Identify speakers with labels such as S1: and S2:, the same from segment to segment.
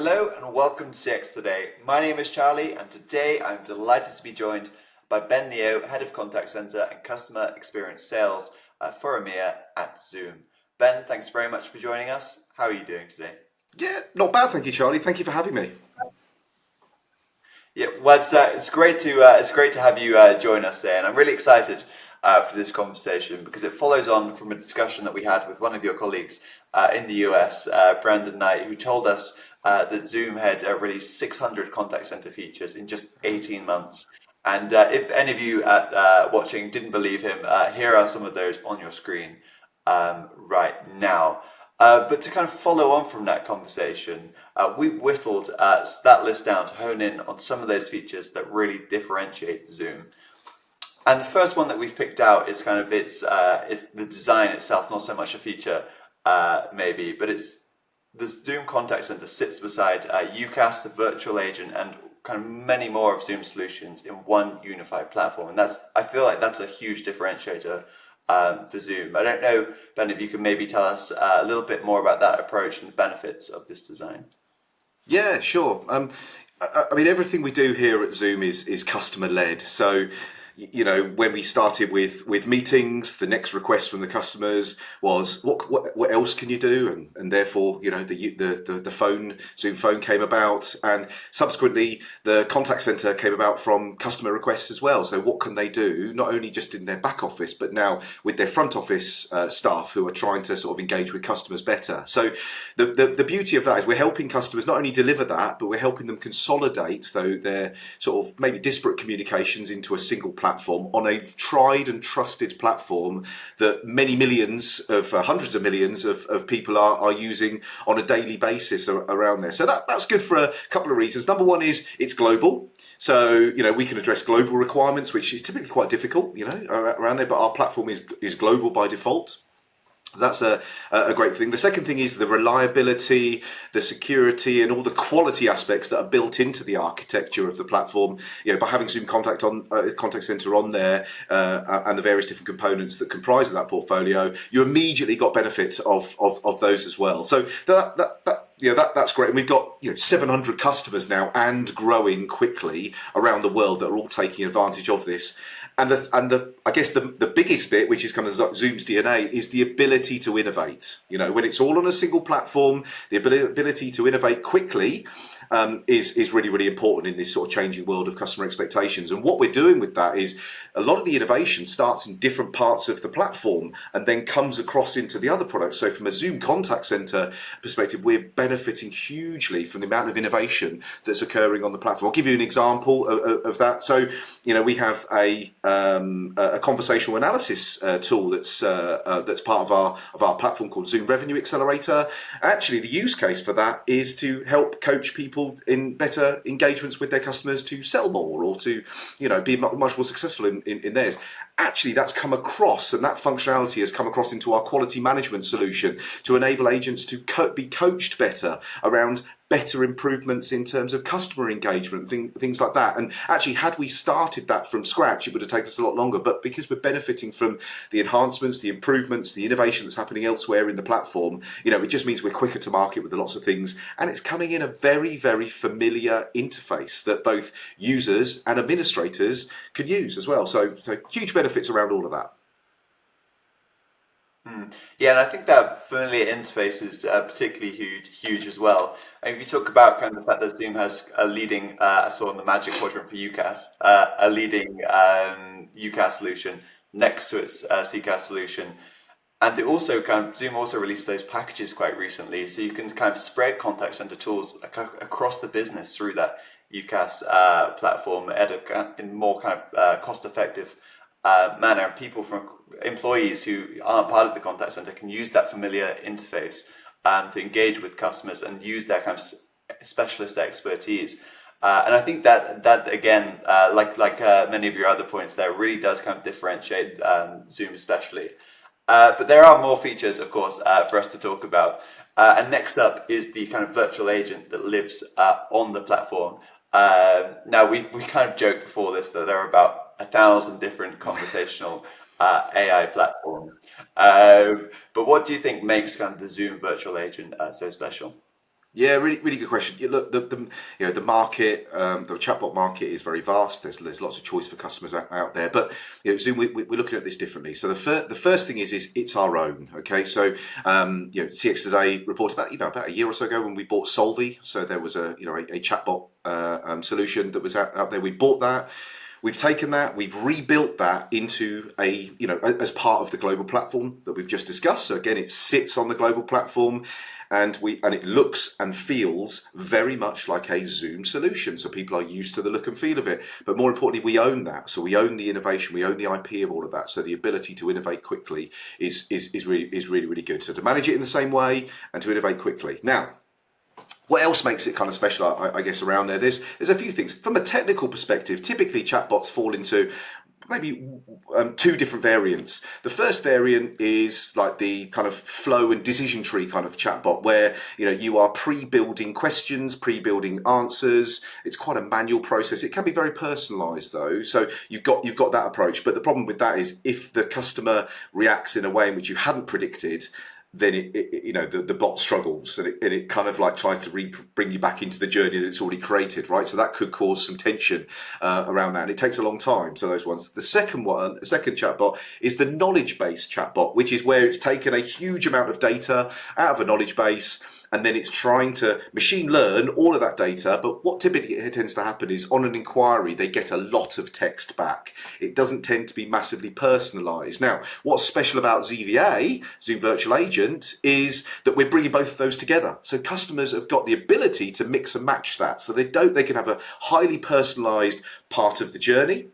S1: Hello and welcome to CX Today. My name is Charlie and today I'm delighted to be joined by Ben Theo, Head of Contact Center and Customer Experience Sales for EMEA at Zoom. Ben, thanks very much for joining us. How are you doing today?
S2: Yeah, not bad, thank you, Charlie. Thank you for having me.
S1: Yeah, well, it's great to have you join us there, and I'm really excited for this conversation because it follows on from a discussion that we had with one of your colleagues in the US, Brandon Knight, who told us that Zoom had released 600 contact center features in just 18 months. And if any of you watching didn't believe him, here are some of those on your screen right now. But to kind of follow on from that conversation, we whittled that list down to hone in on some of those features that really differentiate Zoom. And the first one that we've picked out is kind of it's the design itself, not so much a feature maybe, but it's the Zoom Contact Center sits beside UCaaS, the virtual agent, and kind of many more of Zoom solutions in one unified platform. And I feel like that's a huge differentiator for Zoom. I don't know, Ben, if you could maybe tell us a little bit more about that approach and the benefits of this design.
S2: Yeah, sure. I mean, everything we do here at Zoom is customer led. So, you know, when we started with meetings, the next request from the customers was what else can you do, and therefore, you know, the phone Zoom phone came about, and subsequently the contact center came about from customer requests as well. So what can they do, not only just in their back office, but now with their front office staff who are trying to sort of engage with customers better. So the beauty of that is we're helping customers not only deliver that, but we're helping them consolidate their sort of maybe disparate communications into a single platform on a tried and trusted platform that many millions of hundreds of millions of people are using on a daily basis around there. So that's good for a couple of reasons. Number one is it's global. So, you know, we can address global requirements, which is typically quite difficult, you know, around there, but our platform is global by default. So that's a great thing. The second thing is the reliability, the security, and all the quality aspects that are built into the architecture of the platform. You know, by having Zoom Contact Center on there and the various different components that comprise of that portfolio, you immediately got benefit of those as well. So that's great. And we've got 700 customers now and growing quickly around the world that are all taking advantage of this. And I guess the biggest bit, which is kind of Zoom's DNA, is the ability to innovate. You know, when it's all on a single platform, the ability to innovate quickly is really, really important in this sort of changing world of customer expectations. And what we're doing with that is a lot of the innovation starts in different parts of the platform and then comes across into the other products. So from a Zoom Contact Center perspective, we're benefiting hugely from the amount of innovation that's occurring on the platform. I'll give you an example of that. So, you know, we have a conversational analysis tool that's part of our platform called Zoom Revenue Accelerator. Actually, the use case for that is to help coach people in better engagements with their customers to sell more or to, you know, be much more successful in theirs. Actually, that's come across, and that functionality has come across into our quality management solution to enable agents to be coached better around better improvements in terms of customer engagement, things like that. And actually, had we started that from scratch, it would have taken us a lot longer. But because we're benefiting from the enhancements, the improvements, the innovation that's happening elsewhere in the platform, you know, it just means we're quicker to market with lots of things. And it's coming in a very, very familiar interface that both users and administrators can use as well. So huge benefits around all of that.
S1: Yeah, and I think that familiar interface is particularly huge as well. And if you talk about kind of the fact that Zoom has a leading, I saw in the Magic Quadrant for UCaaS, a leading UCaaS solution next to its CCaaS solution. And they also Zoom also released those packages quite recently, so you can kind of spread contact center tools across the business through that UCaaS platform in more kind of cost-effective manner. And people from employees who aren't part of the contact center can use that familiar interface to engage with customers and use their kind of specialist expertise. And I think that again, like many of your other points there, really does kind of differentiate Zoom especially. But there are more features, of course, for us to talk about. And next up is the kind of virtual agent that lives on the platform. Now, we kind of joked before this that there are about 1,000 different conversational AI platforms. But what do you think makes kind of the Zoom virtual agent so special?
S2: Yeah, really, really good question. Look, the market, the chatbot market is very vast. There's lots of choice for customers out there. But Zoom, we're looking at this differently. So the first thing is it's our own. Okay, so CX Today reported about a year or so ago when we bought Solvy. So there was a chatbot solution that was out there. We bought that. We've taken that, we've rebuilt that into as part of the global platform that we've just discussed. So again, it sits on the global platform, and it looks and feels very much like a Zoom solution. So people are used to the look and feel of it. But more importantly, we own that. So we own the innovation, we own the IP of all of that. So the ability to innovate quickly is really, really good. So to manage it in the same way and to innovate quickly. Now, what else makes it kind of special, I guess, around there? There's a few things. From a technical perspective, typically chatbots fall into maybe two different variants. The first variant is like the kind of flow and decision tree kind of chatbot, where you are pre-building questions, pre-building answers. It's quite a manual process. It can be very personalized though, so you've got that approach. But the problem with that is if the customer reacts in a way in which you hadn't predicted, then the bot struggles, and it kind of like tries to bring you back into the journey that it's already created, right? So that could cause some tension around that, and it takes a long time. So those ones. The second chatbot is the knowledge-based chatbot, which is where it's taken a huge amount of data out of a knowledge base, and then it's trying to machine learn all of that data. But what typically tends to happen is on an inquiry, they get a lot of text back. It doesn't tend to be massively personalized. Now, what's special about ZVA, Zoom Virtual Agent, is that we're bringing both of those together. So customers have got the ability to mix and match that. So they can have a highly personalized part of the journey,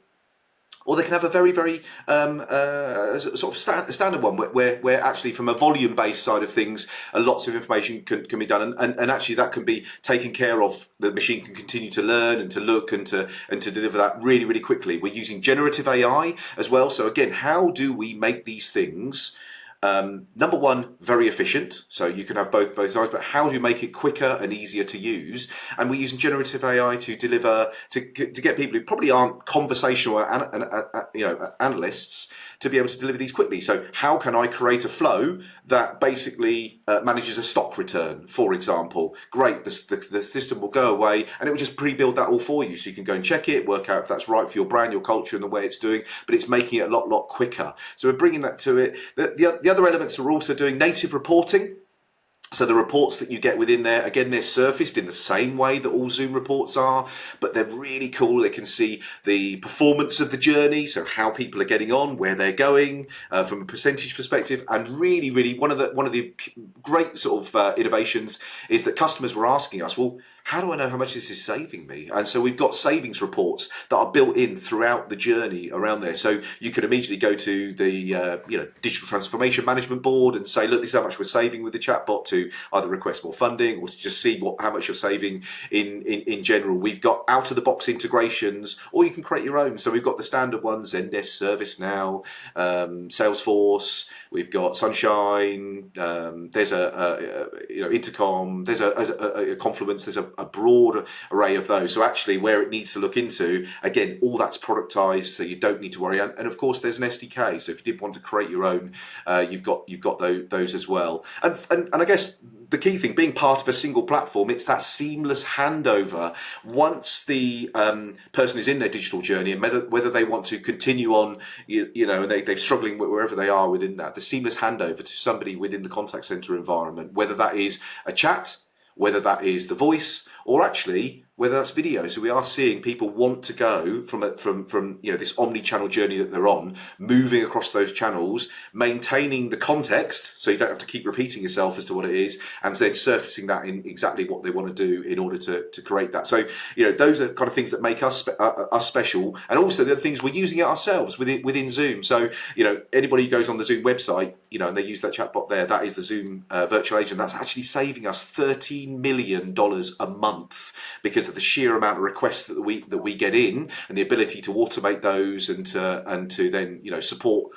S2: or they can have a very, very sort of standard one where actually from a volume-based side of things, lots of information can be done, and actually that can be taken care of. The machine can continue to learn and to look and to deliver that really, really quickly. We're using generative AI as well. So again, how do we make these things number one, very efficient, so you can have both sides, but how do you make it quicker and easier to use? And we're using generative AI to deliver to get people who probably aren't conversational analysts to be able to deliver these quickly. So how can I create a flow that basically manages a stock return, for example? Great, the system will go away and it will just pre-build that all for you, so you can go and check it, work out if that's right for your brand, your culture, and the way it's doing, but it's making it a lot quicker. So we're bringing that to it. The other elements are also doing native reporting. So the reports that you get within there, again, they're surfaced in the same way that all Zoom reports are, but they're really cool. They can see the performance of the journey, so how people are getting on, where they're going from a percentage perspective. And really, really, one of the great sort of innovations is that customers were asking us, well, how do I know how much this is saving me? And so we've got savings reports that are built in throughout the journey around there. So you can immediately go to the digital transformation management board and say, look, this is how much we're saving with the chatbot, to either request more funding or to just see how much you're saving in general. We've got out of the box integrations, or you can create your own. So we've got the standard ones: Zendesk, ServiceNow, Salesforce. We've got Sunshine. There's Intercom. There's a Confluence. There's a broad array of those. So actually, where it needs to look into, again, all that's productized, so you don't need to worry. And of course, there's an SDK. So if you did want to create your own, you've got those as well. And I guess the key thing, being part of a single platform, it's that seamless handover once the person is in their digital journey, and whether they want to continue on, and they're struggling wherever they are within that, the seamless handover to somebody within the contact center environment, whether that is a chat, whether that is the voice, or actually whether that's video. So we are seeing people want to go from this omni-channel journey that they're on, moving across those channels, maintaining the context, so you don't have to keep repeating yourself as to what it is, and then surfacing that in exactly what they want to do in order to create that. So those are kind of things that make us special, and also the other things, we're using it ourselves within Zoom. So anybody who goes on the Zoom website, and they use that chatbot there, that is the Zoom virtual agent. That's actually saving us $13 million a month, because at the sheer amount of requests that we get in, and the ability to automate those, and to then support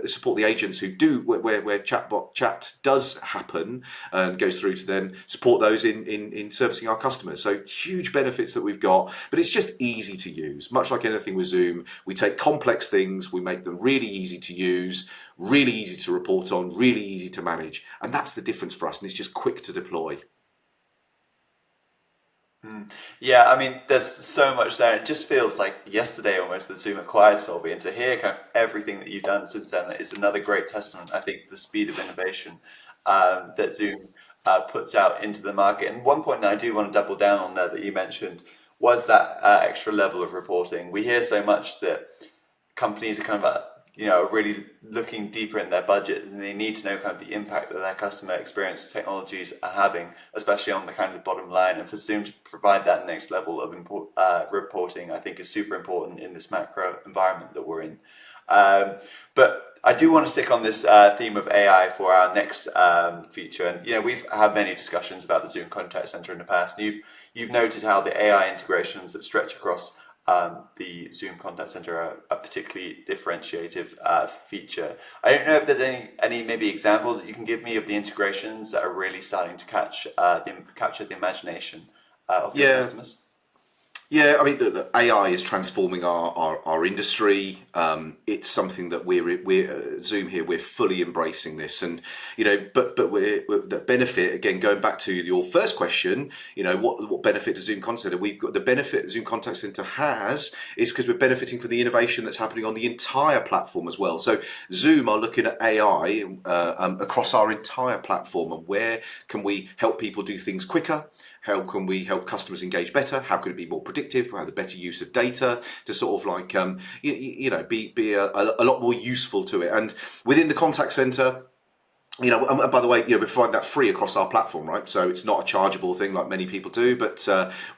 S2: support the agents who do where chat does happen and goes through to them, support those in servicing our customers. So huge benefits that we've got, but it's just easy to use. Much like anything with Zoom, we take complex things, we make them really easy to use, really easy to report on, really easy to manage, and that's the difference for us. And it's just quick to deploy.
S1: Yeah, I mean, there's so much there. It just feels like yesterday almost that Zoom acquired Solvay, and to hear kind of everything that you've done since then is another great testament. I think the speed of innovation that Zoom puts out into the market. And one point that I do want to double down on there that you mentioned was that extra level of reporting. We hear so much that companies are kind of really looking deeper in their budget, and they need to know kind of the impact that their customer experience technologies are having, especially on the kind of bottom line. And for Zoom to provide that next level of reporting, I think is super important in this macro environment that we're in. But I do want to stick on this theme of AI for our next feature. And we've had many discussions about the Zoom Contact Center in the past. And you've noted how the AI integrations that stretch across the Zoom Contact Center are a particularly differentiative feature. I don't know if there's any maybe examples that you can give me of the integrations that are really starting to capture the imagination of your customers.
S2: Yeah, I mean, look, AI is transforming our industry. It's something that we're Zoom here. We're fully embracing this, and but we're the benefit, again, going back to your first question. What benefit does Zoom Contact Center? We've got the benefit Zoom Contact Center has is because we're benefiting from the innovation that's happening on the entire platform as well. So Zoom are looking at AI across our entire platform, and where can we help people do things quicker? How can we help customers engage better? How can it be more predictive? How the better use of data to sort of like be a lot more useful to it. And within the contact center, and by the way, we find that free across our platform, right? So it's not a chargeable thing like many people do, but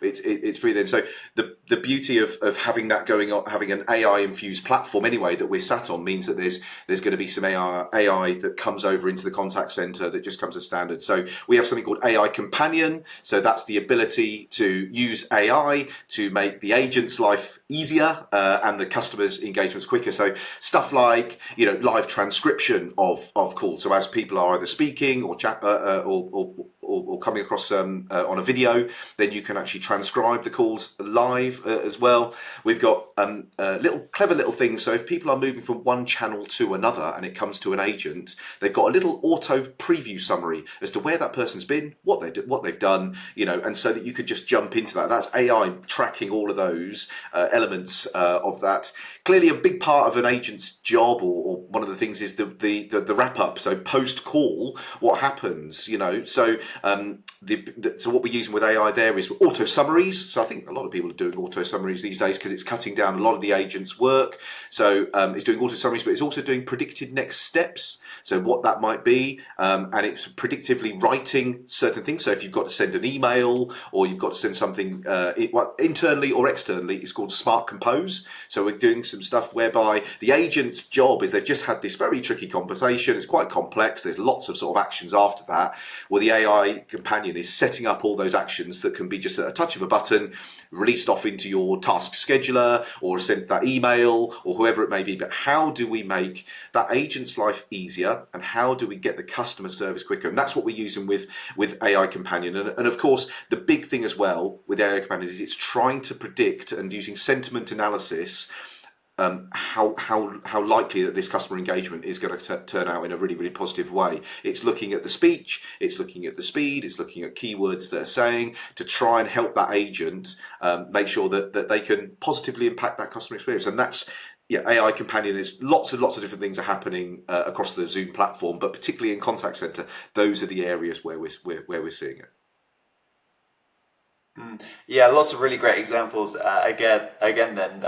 S2: it's free then. So the beauty of having that going on, having an AI infused platform anyway that we're sat on, means that there's going to be some AI that comes over into the contact center that just comes as standard. So we have something called AI Companion. So that's the ability to use AI to make the agent's life easier and the customer's engagements quicker. So stuff like live transcription of calls. So as people are either speaking or chat or coming across on a video, then you can actually transcribe the calls live as well. We've got clever little things. So if people are moving from one channel to another and it comes to an agent, they've got a little auto preview summary as to where that person's been, what they've done, and so that you could just jump into that. That's AI tracking all of those elements of that. Clearly, a big part of an agent's job, or one of the things, is the wrap up. So post call, what happens? So so what we're using with AI there is auto summaries. So I think a lot of people are doing auto summaries these days because it's cutting down a lot of the agent's work. So it's doing auto summaries, but it's also doing predicted next steps. So what that might be, and it's predictively writing certain things. So if you've got to send an email or you've got to send something internally or externally, it's called Smart Compose. So we're doing some stuff whereby the agent's job is they've just had this very tricky conversation. It's quite complex. There's lots of sort of actions after that. Well, the AI Companion is setting up all those actions that can be just at a touch of a button, released off into your task scheduler or sent that email or whoever it may be. But how do we make that agent's life easier, and how do we get the customer service quicker? And that's what we're using with AI Companion. And of course, the big thing as well with AI Companion is it's trying to predict, and using sentiment analysis, how likely that this customer engagement is going to turn out in a really, really positive way. It's looking at the speech, it's looking at the speed, it's looking at keywords that are saying, to try and help that agent make sure that they can positively impact that customer experience. And that's AI Companion is lots of different things are happening across the Zoom platform, but particularly in contact center, those are the areas where we're seeing it.
S1: Yeah, lots of really great examples again then,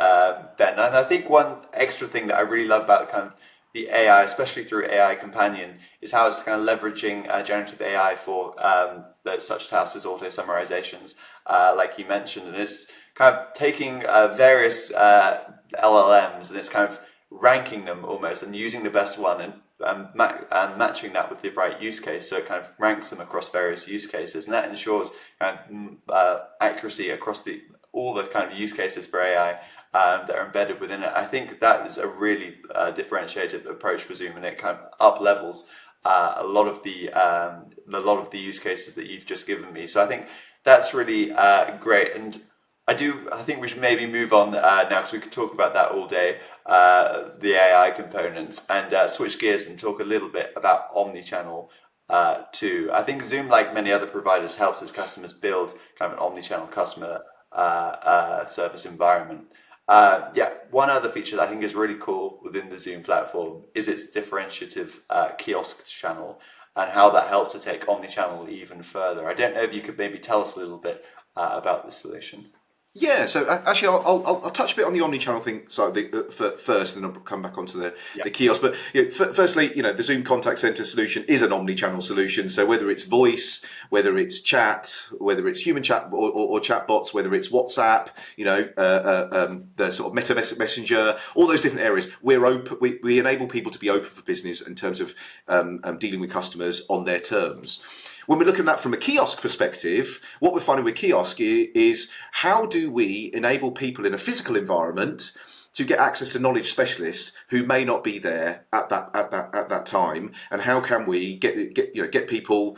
S1: Ben. And I think one extra thing that I really love about kind of the AI, especially through AI Companion, is how it's kind of leveraging generative AI for such tasks as auto summarizations, like you mentioned. And it's kind of taking various LLMs, and it's kind of ranking them almost and using the best one and matching that with the right use case. So it kind of ranks them across various use cases, and that ensures kind of accuracy across all the kind of use cases for AI that are embedded within it. I think that is a really differentiated approach for Zoom, and it kind of up levels a lot of the use cases that you've just given me. So I think that's really great, and I think we should maybe move on now, because we could talk about that all day, the AI components, and switch gears and talk a little bit about omni-channel too. I think Zoom, like many other providers, helps its customers build kind of an omni-channel customer service environment. One other feature that I think is really cool within the Zoom platform is its differentiative kiosk channel, and how that helps to take omni-channel even further. I don't know if you could maybe tell us a little bit about the solution.
S2: Yeah, so actually, I'll touch a bit on the omni-channel thing first, and then I'll come back onto the kiosk. But firstly, the Zoom Contact Center solution is an omni-channel solution. So whether it's voice, whether it's chat, whether it's human chat or chat bots, whether it's WhatsApp, the sort of Meta Messenger, all those different areas, we're open. We enable people to be open for business in terms of dealing with customers on their terms. When we're looking at that from a kiosk perspective, what we're finding with kiosk is how do we enable people in a physical environment to get access to knowledge specialists who may not be there at that time, and how can we get people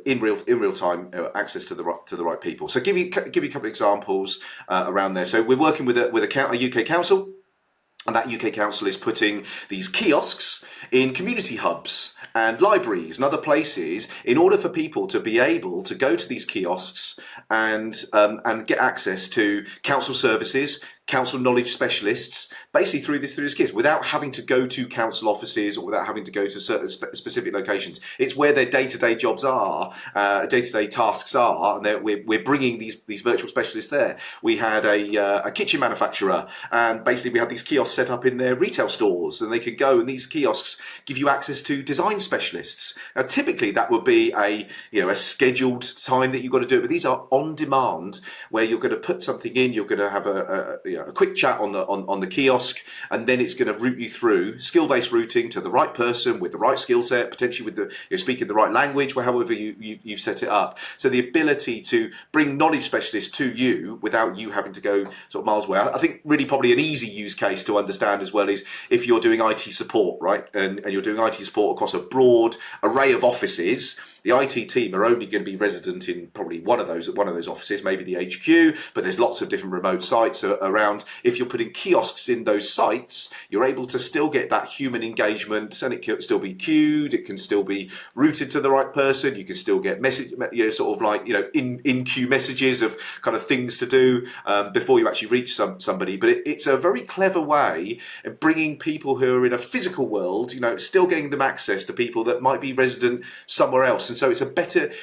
S2: in real time access to the right people? So give you a couple of examples around there. So we're working with a UK council. And that UK council is putting these kiosks in community hubs and libraries and other places in order for people to be able to go to these kiosks and get access to council services, council knowledge specialists, basically through this kiosks, without having to go to council offices or without having to go to certain specific locations. It's where their day-to-day jobs are, day-to-day tasks are, and we're bringing these virtual specialists there. We had a kitchen manufacturer, and basically we had these kiosks set up in their retail stores, and they could go, and these kiosks give you access to design specialists. Now, typically that would be a scheduled time that you've got to do it, but these are on demand, where you're going to put something in, you're going to have a quick chat on the kiosk, and then it's going to route you through skill-based routing to the right person with the right skill set, potentially with speaking the right language, however you've set it up. So the ability to bring knowledge specialists to you without you having to go sort of miles away. I think really probably an easy use case to understand as well is if you're doing IT support, right? And you're doing IT support across a broad array of offices. The IT team are only going to be resident in probably one of those offices, maybe the HQ, but there's lots of different remote sites around. If you're putting kiosks in those sites, you're able to still get that human engagement, and it can still be queued, it can still be routed to the right person, you can still get message, in queue messages of kind of things to do before you actually reach somebody. But it's a very clever way of bringing people who are in a physical world, still getting them access to people that might be resident somewhere else. And so it's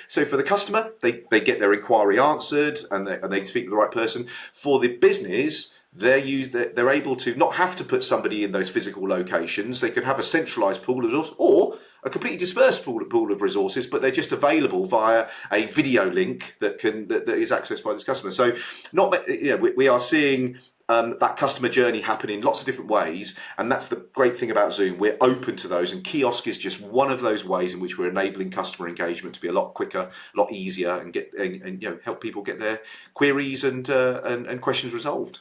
S2: so for the customer, they get their inquiry answered, and they speak to the right person. For the business, they're able to not have to put somebody in those physical locations. They can have a centralized pool of resources or a completely dispersed pool of resources, but they're just available via a video link that is accessed by this customer. So we are seeing that customer journey happen in lots of different ways, and that's the great thing about Zoom. We're open to those, and kiosk is just one of those ways in which we're enabling customer engagement to be a lot quicker, a lot easier, and help people get their queries and questions resolved.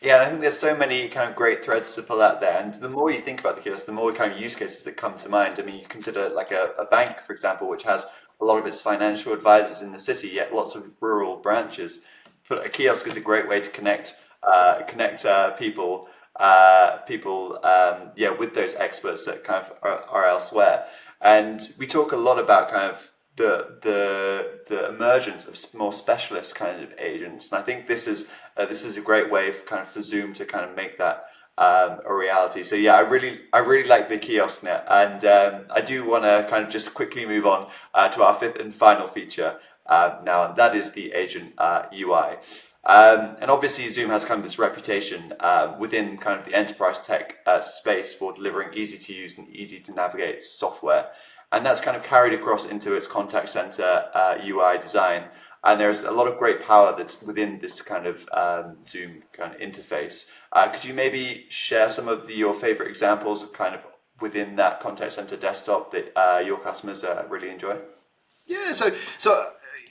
S1: Yeah, and I think there's so many kind of great threads to pull out there. And the more you think about the kiosk, the more kind of use cases that come to mind. I mean, you consider like a bank, for example, which has a lot of its financial advisors in the city, yet lots of rural branches. But a kiosk is a great way to connect people with those experts that kind of are elsewhere. And we talk a lot about kind of the emergence of more specialist kind of agents, and I think this is a great way for Zoom to kind of make that a reality. So yeah, I really like the kiosk net, and I do want to kind of just quickly move on to our fifth and final feature now, and that is the agent UI. And obviously Zoom has kind of this reputation within kind of the enterprise tech space for delivering easy to use and easy to navigate software. And that's kind of carried across into its contact center UI design. and there's a lot of great power that's within this kind of Zoom kind of interface. Could you maybe share some of your favorite examples of kind of within that contact center desktop that your customers really enjoy?
S2: Yeah, so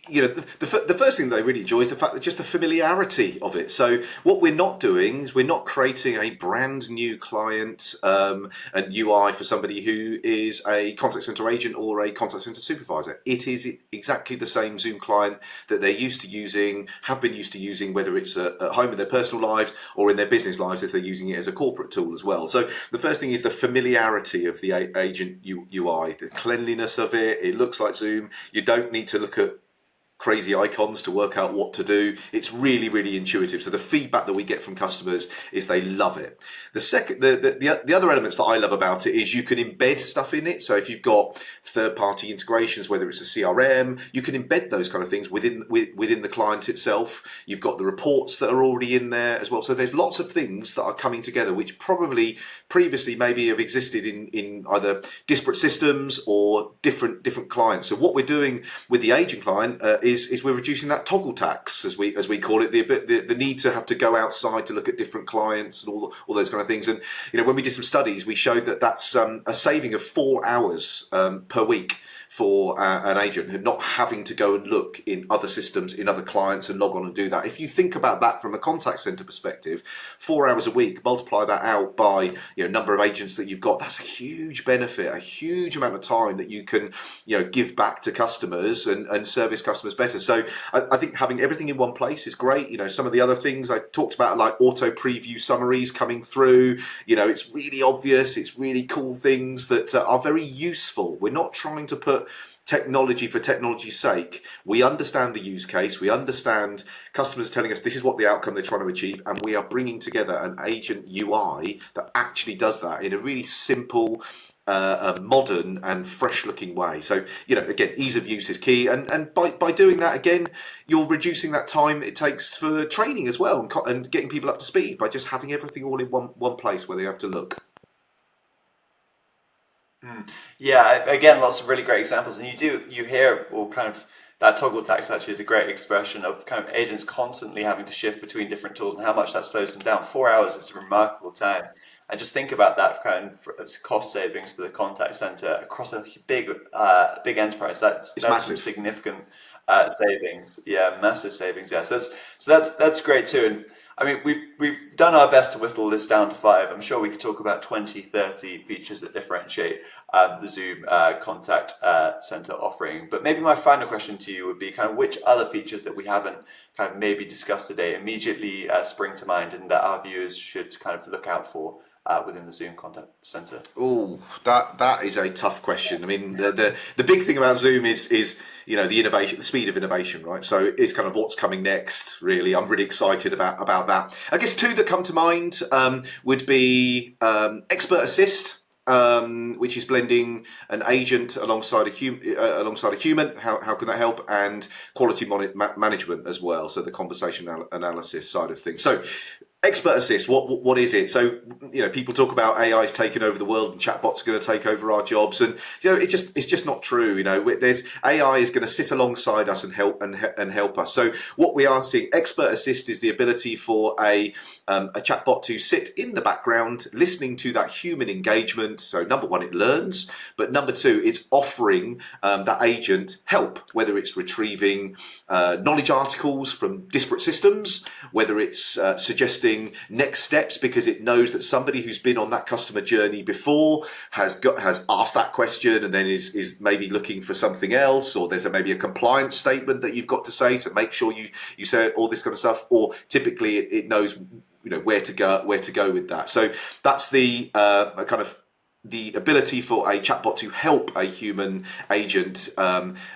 S2: the first thing they really enjoy is the fact that just the familiarity of it. So what we're not doing is we're not creating a brand new client and UI for somebody who is a contact center agent or a contact center supervisor. It is exactly the same Zoom client that they're used to using, have been used to using, whether it's at home in their personal lives or in their business lives if they're using it as a corporate tool as well. So the first thing is the familiarity of the agent UI, the cleanliness of it. It looks like Zoom. You don't need to look at crazy icons to work out what to do. It's really, really intuitive. So the feedback that we get from customers is they love it. The other elements that I love about it is you can embed stuff in it. So if you've got third-party integrations, whether it's a CRM, you can embed those kind of things within the client itself. You've got the reports that are already in there as well. So there's lots of things that are coming together, which probably previously maybe have existed in either disparate systems or different clients. So what we're doing with the agent client is we're reducing that toggle tax, as we call it, the need to have to go outside to look at different clients and all those kind of things. And when we did some studies, we showed that that's a saving of 4 hours per week for an agent who not having to go and look in other systems, in other clients and log on and do that. If you think about that from a contact center perspective, 4 hours a week, multiply that out by number of agents that you've got, that's a huge benefit, a huge amount of time that you can give back to customers and service customers better. So I think having everything in one place is great. Some of the other things I talked about, like auto preview summaries coming through, it's really obvious, it's really cool things that are very useful. We're not trying to put technology for technology's sake. We understand the use case. We understand customers are telling us this is what the outcome they're trying to achieve, and we are bringing together an agent UI that actually does that in a really simple, modern and fresh looking way. So again, ease of use is key, and by doing that, again, you're reducing that time it takes for training as well, and getting people up to speed by just having everything all in one place where they have to look.
S1: Yeah, again, lots of really great examples, and you hear all kind of that toggle tax actually is a great expression of kind of agents constantly having to shift between different tools and how much that slows them down. 4 hours is a remarkable time, and just think about that kind of as cost savings for the contact center across a big enterprise. That's
S2: Massive.
S1: some significant savings. Yeah, massive savings. Yeah, so that's great too. And I mean, we've done our best to whittle this down to 5. I'm sure we could talk about 20, 30 features that differentiate the Zoom contact center offering. But maybe my final question to you would be kind of which other features that we haven't kind of maybe discussed today immediately spring to mind and that our viewers should kind of look out for within the Zoom contact center?
S2: Oh, that is a tough question. I mean, the big thing about Zoom is the innovation, the speed of innovation, right? So it's kind of what's coming next. Really, I'm really excited about that. I guess 2 that come to mind would be Expert Assist, which is blending an agent alongside a human. How can that help? And quality management as well. So the conversational analysis side of things. So Expert Assist, what is it? So people talk about AI's taking over the world and chatbots are going to take over our jobs, and it's just not true. There's AI is going to sit alongside us and help us. So what we are seeing, Expert Assist is the ability for a chatbot to sit in the background, listening to that human engagement. So number 1, it learns, but number 2, it's offering that agent help, whether it's retrieving knowledge articles from disparate systems, whether it's suggesting next steps because it knows that somebody who's been on that customer journey before has asked that question and then is maybe looking for something else, or there's maybe a compliance statement that you've got to say to make sure you say all this kind of stuff, or typically it knows where to go with that. So that's the kind of the ability for a chatbot to help a human agent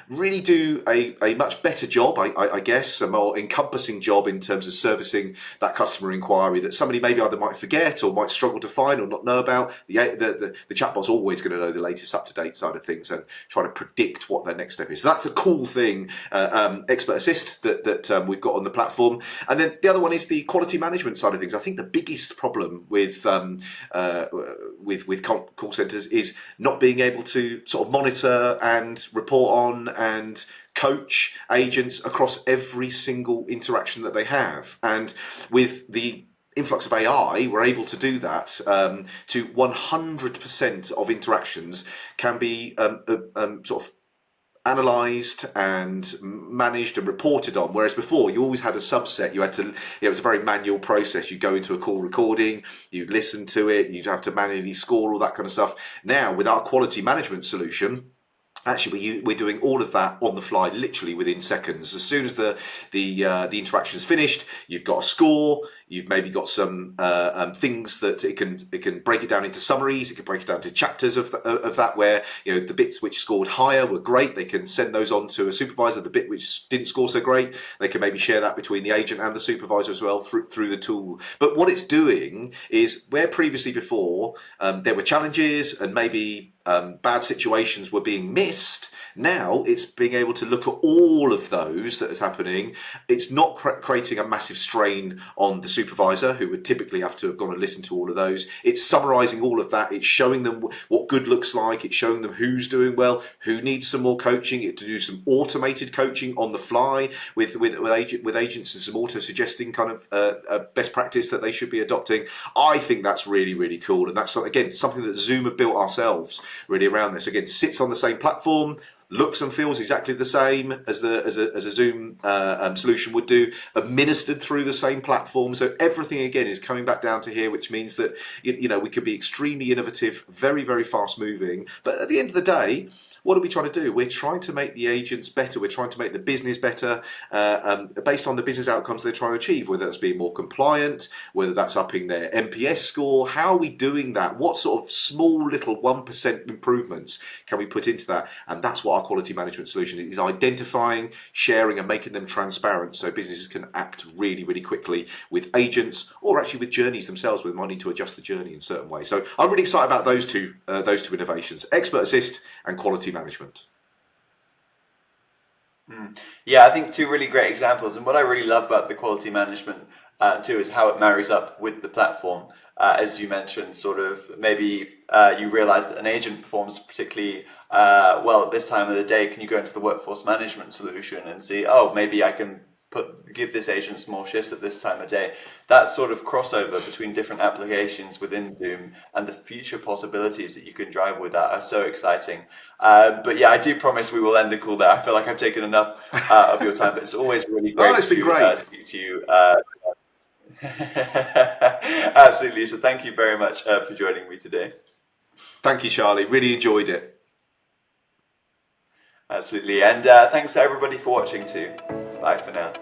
S2: really do a much better job, I guess, a more encompassing job in terms of servicing that customer inquiry that somebody maybe either might forget or might struggle to find or not know about. The chatbot's always going to know the latest up-to-date side of things and try to predict what their next step is. So that's a cool thing, Expert Assist, that we've got on the platform. And then the other one is the quality management side of things. I think the biggest problem with call centres is not being able to sort of monitor and report on and coach agents across every single interaction that they have. And with the influx of AI, we're able to do that to 100% of interactions can be sort of analysed and managed and reported on, whereas before you always had a subset. You had to, it was a very manual process. You go into a call recording, you'd listen to it, you'd have to manually score all that kind of stuff. Now with our quality management solution, actually we're doing all of that on the fly, literally within seconds. As soon as the interaction is finished, you've got a score. You've maybe got some things that it can break it down into summaries. It can break it down into chapters of that, where the bits which scored higher were great. They can send those on to a supervisor. The bit which didn't score so great, they can maybe share that between the agent and the supervisor as well through the tool. But what it's doing is, where previously before there were challenges and maybe bad situations were being missed, now it's being able to look at all of those that is happening. It's not creating a massive strain on the supervisor, who would typically have to have gone and listened to all of those. It's summarising all of that. It's showing them what good looks like. It's showing them who's doing well, who needs some more coaching. To do some automated coaching on the fly with agents, and some auto suggesting kind of a best practice that they should be adopting. I think that's really, really cool, and that's again something that Zoom have built ourselves really around this. Again, sits on the same platform, looks and feels exactly the same as a Zoom solution would do, administered through the same platform. So everything again is coming back down to here, which means that we could be extremely innovative, very, very fast moving. But at the end of the day, what are we trying to do? We're trying to make the agents better. We're trying to make the business better based on the business outcomes they're trying to achieve, whether that's being more compliant, whether that's upping their NPS score. How are we doing that? What sort of small little 1% improvements can we put into that? And that's what our quality management solution is, identifying, sharing, and making them transparent so businesses can act really, really quickly with agents, or actually with journeys themselves, where they might need to adjust the journey in certain ways. So I'm really excited about those two innovations: Expert Assist and quality management.
S1: Yeah, I think two really great examples. And what I really love about the quality management too is how it marries up with the platform. As you mentioned, sort of maybe you realize that an agent performs particularly well at this time of the day. Can you go into the workforce management solution and see, oh, maybe I can give this agent some more shifts at this time of day? That sort of crossover between different applications within Zoom and the future possibilities that you can drive with that are so exciting. But yeah, I do promise we will end the call there. I feel like I've taken enough of your time, but it's always really great
S2: It's been
S1: to
S2: great.
S1: speak to you. Absolutely. So thank you very much for joining me today.
S2: Thank you, Charlie. Really enjoyed it.
S1: Absolutely. And thanks to everybody for watching too. Bye for now.